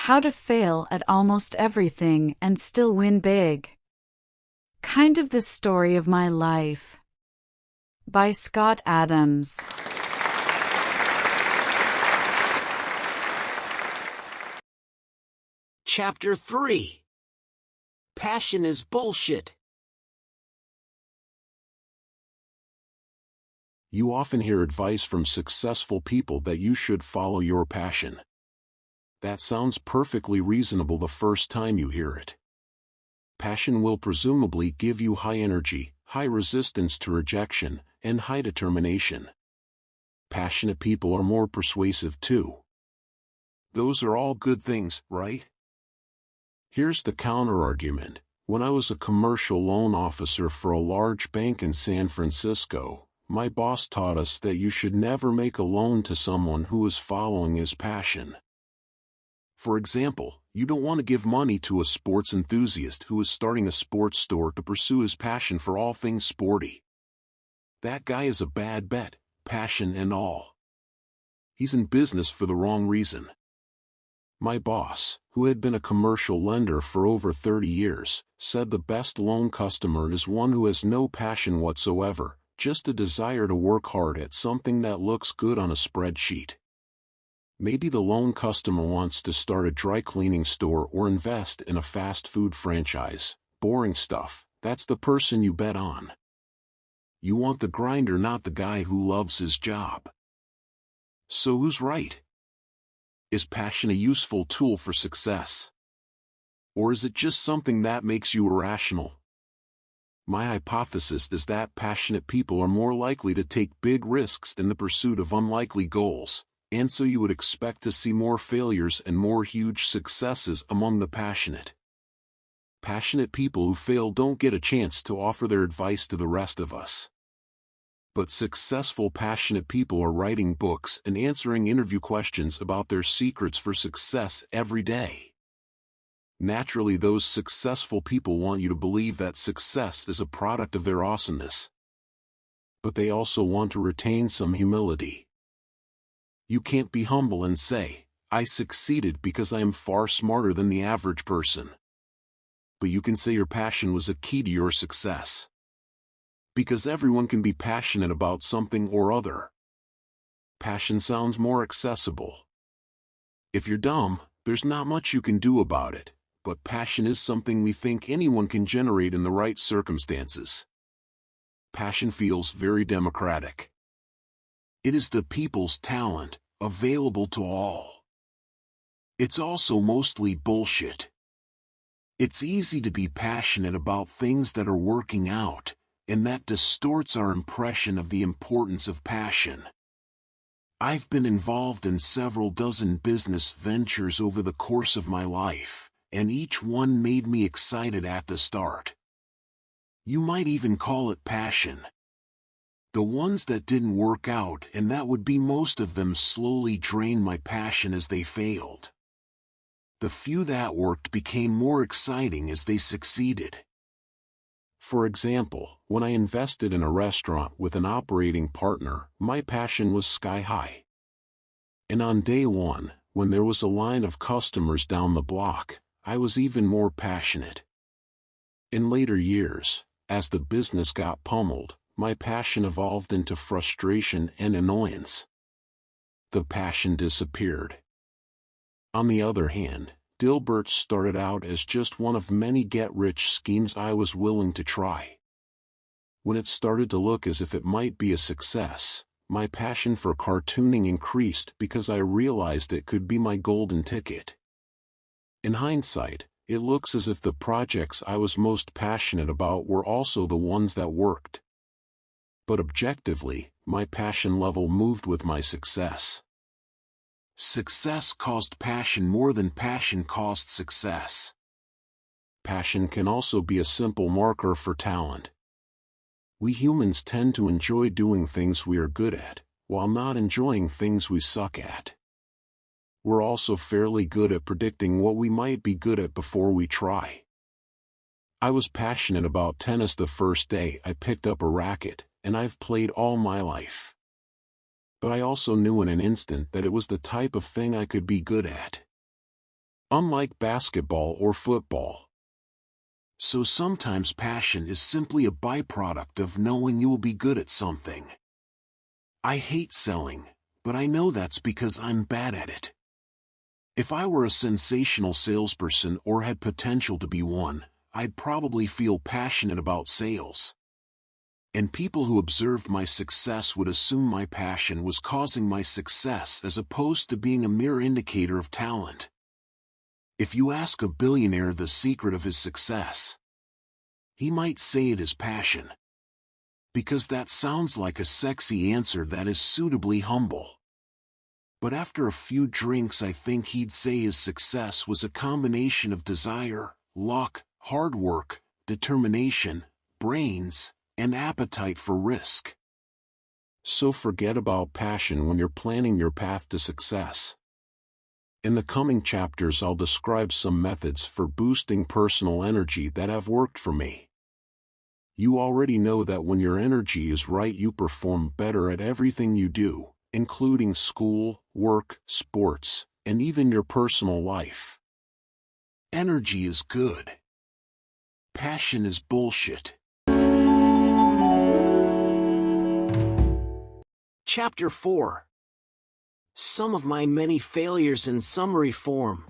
How to fail at almost everything and still win big. Kind of the story of my life. By Scott Adams. Chapter 3. Passion is bullshit. You often hear advice from successful people that you should follow your passion. That sounds perfectly reasonable the first time you hear it. Passion will presumably give you high energy, high resistance to rejection, and high determination. Passionate people are more persuasive too. Those are all good things, right? Here's the counterargument. When I was a commercial loan officer for a large bank in San Francisco, my boss taught us that you should never make a loan to someone who is following his passion. For example, you don't want to give money to a sports enthusiast who is starting a sports store to pursue his passion for all things sporty. That guy is a bad bet, passion and all. He's in business for the wrong reason. My boss, who had been a commercial lender for over 30 years, said the best loan customer is one who has no passion whatsoever, just a desire to work hard at something that looks good on a spreadsheet. Maybe the loan customer wants to start a dry cleaning store or invest in a fast food franchise. Boring stuff, that's the person you bet on. You want the grinder, not the guy who loves his job. So who's right? Is passion a useful tool for success? Or is it just something that makes you irrational? My hypothesis is that passionate people are more likely to take big risks in the pursuit of unlikely goals, and so you would expect to see more failures and more huge successes among the passionate. Passionate people who fail don't get a chance to offer their advice to the rest of us. But successful passionate people are writing books and answering interview questions about their secrets for success every day. Naturally, those successful people want you to believe that success is a product of their awesomeness. But they also want to retain some humility. You can't be humble and say, "I succeeded because I am far smarter than the average person." But you can say your passion was a key to your success. Because everyone can be passionate about something or other. Passion sounds more accessible. If you're dumb, there's not much you can do about it, but passion is something we think anyone can generate in the right circumstances. Passion feels very democratic. It is the people's talent, available to all. It's also mostly bullshit. It's easy to be passionate about things that are working out, and that distorts our impression of the importance of passion. I've been involved in several dozen business ventures over the course of my life, and each one made me excited at the start. You might even call it passion. The ones that didn't work out, and that would be most of them, slowly drained my passion as they failed. The few that worked became more exciting as they succeeded. For example, when I invested in a restaurant with an operating partner, my passion was sky high. And on day one, when there was a line of customers down the block, I was even more passionate. In later years, as the business got pummeled, my passion evolved into frustration and annoyance. The passion disappeared. On the other hand, Dilbert started out as just one of many get-rich schemes I was willing to try. When it started to look as if it might be a success, my passion for cartooning increased because I realized it could be my golden ticket. In hindsight, it looks as if the projects I was most passionate about were also the ones that worked. But objectively, my passion level moved with my success. Success caused passion more than passion caused success. Passion can also be a simple marker for talent. We humans tend to enjoy doing things we are good at, while not enjoying things we suck at. We're also fairly good at predicting what we might be good at before we try. I was passionate about tennis the first day I picked up a racket, and I've played all my life. But I also knew in an instant that it was the type of thing I could be good at. unlike basketball or football. So sometimes passion is simply a byproduct of knowing you will be good at something. I hate selling, but I know that's because I'm bad at it. If I were a sensational salesperson or had potential to be one, I'd probably feel passionate about sales. And people who observed my success would assume my passion was causing my success as opposed to being a mere indicator of talent. If you ask a billionaire the secret of his success, he might say it is passion. Because that sounds like a sexy answer that is suitably humble. But after a few drinks I think he'd say his success was a combination of desire, luck, hard work, determination, brains, and appetite for risk. So forget about passion when you're planning your path to success. In the coming chapters I'll describe some methods for boosting personal energy that have worked for me. You already know that when your energy is right you perform better at everything you do, including school, work, sports, and even your personal life. Energy is good. Passion is bullshit. Chapter 4. Some of my many failures in summary form.